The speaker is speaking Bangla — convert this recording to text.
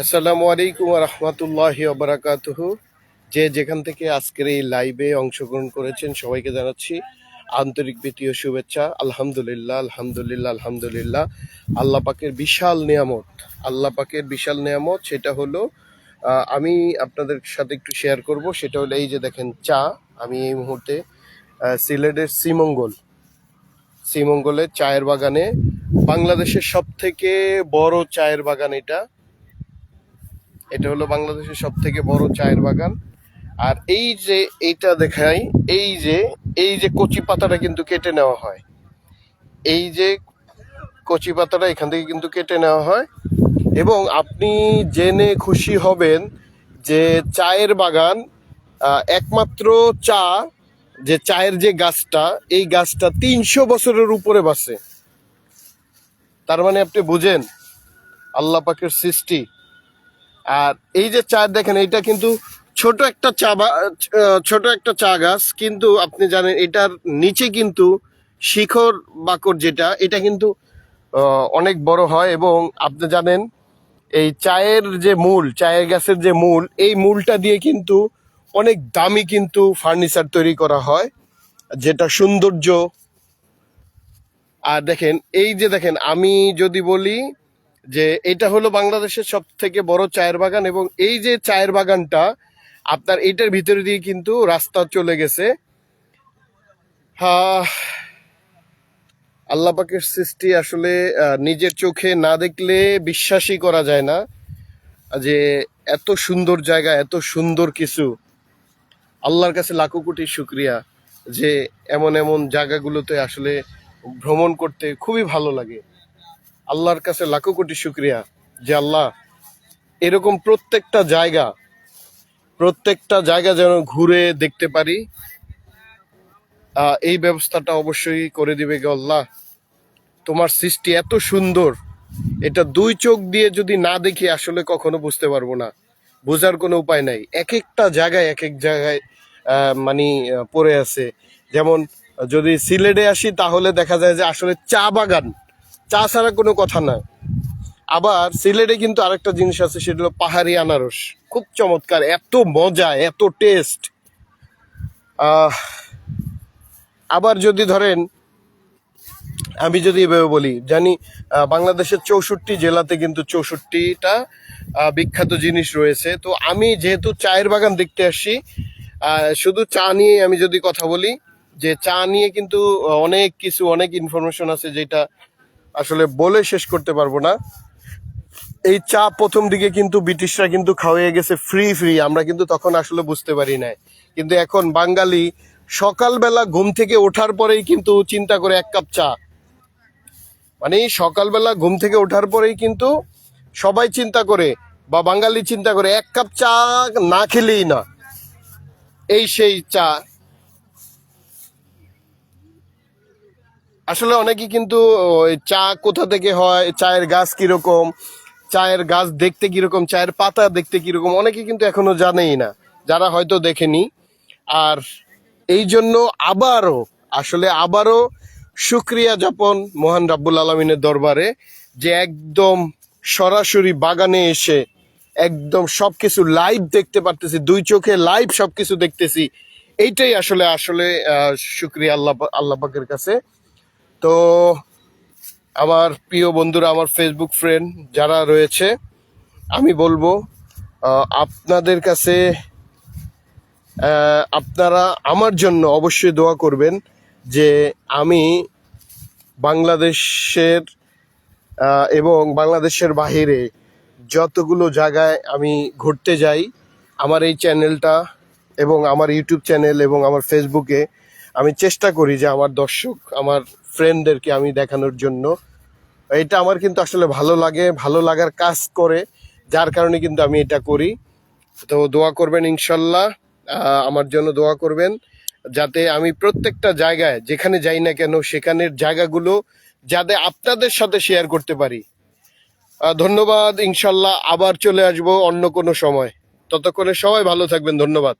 আসসালামু আলাইকুম ওয়া রাহমাতুল্লাহি ওয়া বারাকাতুহু। যে যেখান থেকে আজকের এই লাইভে অংশগ্রহণ করেছেন সবাইকে জানাচ্ছি আন্তরিক প্রীতি ও শুভেচ্ছা। আলহামদুলিল্লাহ, আলহামদুলিল্লাহ, আলহামদুলিল্লাহ। আল্লাহ পাকের বিশাল নিয়ামত, আল্লাহ পাকের বিশাল নিয়ামত, সেটা হলো আমি আপনাদের সাথে একটু শেয়ার করব। সেটা হলো এই যে দেখেন চা। আমি এই মুহূর্তে সিলেটের শ্রীমঙ্গলের চায়ের বাগানে, বাংলাদেশের সব থেকে বড় চায়ের বাগান এটা। এটা হলো বাংলাদেশের সব থেকে বড় চায়ের বাগান। আর এই যে এইটা দেখাই, এই যে কচি পাতাটা কিন্তু কেটে নেওয়া হয়। এই যে কচি পাতাটা এখান থেকে কিন্তু কেটে নেওয়া হয়। এবং আপনি জেনে খুশি হবেন যে চায়ের বাগান, একমাত্র চা, যে চায়ের যে গাছটা, এই গাছটা 300 বছরের উপরে বাঁচে। তার মানে আপনি বুঝেন আল্লাহ পাকের সৃষ্টি। আর এই যে চা দেখেন, এটা কিন্তু ছোট একটা চা গাছ, কিন্তু আপনি জানেন এটার নিচে কিন্তু শিখর বাকর যেটা, এটা কিন্তু অনেক বড় হয়। এবং আপনি জানেন এই চায়ের গাছের যে মূল, এই মূলটা দিয়ে কিন্তু অনেক দামি কিন্তু ফার্নিচার তৈরি করা হয়, যেটা সৌন্দর্য। আর দেখেন এই যে দেখেন, আমি যদি বলি যে এটা হলো বাংলাদেশের সব থেকে বড় চায়ের বাগান, এবং এই যে চায়ের বাগানটা আপনার এটার ভিতরে দিয়ে কিন্তু রাস্তা চলে গেছে। আল্লাহ পাকের সৃষ্টি আসলে নিজের চোখে না দেখলে বিশ্বাসই করা যায় না যে এত সুন্দর জায়গা, এত সুন্দর কিছু। আল্লাহর কাছে লাখো কোটি শুক্রিয়া যে এমন এমন জায়গাগুলোতে আসলে ভ্রমণ করতে খুবই ভালো লাগে। আল্লাহর কাছে লাখো কোটি শুক্রিয়া যে আল্লাহ এরকম প্রত্যেকটা জায়গা যেন ঘুরে দেখতে পারি। এই ব্যবস্থাটা অবশ্যই করে দিবে গে আল্লাহ। তোমার সৃষ্টি এত সুন্দর, এটা দুই চোখ দিয়ে যদি না দেখি আসলে কখনো বুঝতে পারবো না, বোঝার কোনো উপায় নাই। এক একটা জায়গায় এক এক জায়গায় পড়ে আছে। যেমন যদি সিলেটে আসি তাহলে দেখা যায় যে আসলে চা বাগান, চা ছাড়া কোনো কথা না। আবার সিলেটে কিন্তু আরেকটা জিনিস আছে, সেটা হলো পাহাড়ি আনারস, খুব চমৎকার, এত মজা, এত টেস্ট। আবার যদি ধরেন, আমি যদি এভাবে বলি, জানি বাংলাদেশের 64 জেলাতে কিন্তু 64টা বিখ্যাত জিনিস রয়েছে। তো আমি যেহেতু চায়ের বাগান দেখতে আসছি, শুধু চা নিয়ে আমি যদি কথা বলি, যে চা নিয়ে কিন্তু অনেক ইনফরমেশন আছে, যেটা আসলে বলে শেষ করতে পারবো না। এই চা প্রথম দিকে কিন্তু ব্রিটিশরা কিন্তু খাওয়াইয়ে গেছে ফ্রি। আমরা কিন্তু তখন আসলে বুঝতে পারি নাই, কিন্তু এখন বাঙালি সকালবেলা ঘুম থেকে ওঠার পরেই কিন্তু চিন্তা করে এক কাপ চা। মানে সকালবেলা ঘুম থেকে ওঠার পরেই কিন্তু সবাই চিন্তা করে, বা বাঙালি চিন্তা করে, এক কাপ চা না খেলেই না। এই সেই চা। আসলে অনেকে কিন্তু চা কোথা থেকে হয়, চায়ের গাছ কিরকম, চায়ের গাছ দেখতে কিরকম, চায়ের পাতা দেখতে কিরকম, অনেকে কিন্তু এখনো জানেই না, যারা হয়তো দেখেনি। আর এই জন্য আবারও শুক্রিয়া যাপন মহান রাব্বুল আলমিনের দরবারে, যে একদম সরাসরি বাগানে এসে একদম সবকিছু লাইভ দেখতে পারতেছি, দুই চোখে লাইভ সবকিছু দেখতেছি। এইটাই আসলে শুক্রিয়া আল্লাহ পাকের কাছে। তো আমার প্রিয় বন্ধুরা, আমার ফেসবুক ফ্রেন্ড যারা রয়েছে, আমি বলবো আপনাদের কাছে, আপনারা আমার জন্য অবশ্যই দোয়া করবেন, যে আমি বাংলাদেশের এবং বাংলাদেশের বাহিরে যতগুলো জায়গায় আমি ঘুরতে যাই, আমার এই চ্যানেলটা এবং আমার ইউটিউব চ্যানেল এবং আমার ফেসবুকে আমি চেষ্টা করি যে আমার দর্শক, আমার ফ্রেন্ডদেরকে আমি দেখানোর জন্য। এটা আমার কিন্তু আসলে ভালো লাগার কাজ করে, যার কারণে কিন্তু আমি এটা করি। তো দোয়া করবেন ইনশাল্লাহ, আমার জন্য দোয়া করবেন, যাতে আমি প্রত্যেকটা জায়গায় যেখানে যাই না কেন সেখানের জায়গাগুলো যাতে আপনাদের সাথে শেয়ার করতে পারি। ধন্যবাদ। ইনশাল্লাহ আবার চলে আসবো অন্য কোনো সময়। ততক্ষণে সবাই ভালো থাকবেন। ধন্যবাদ।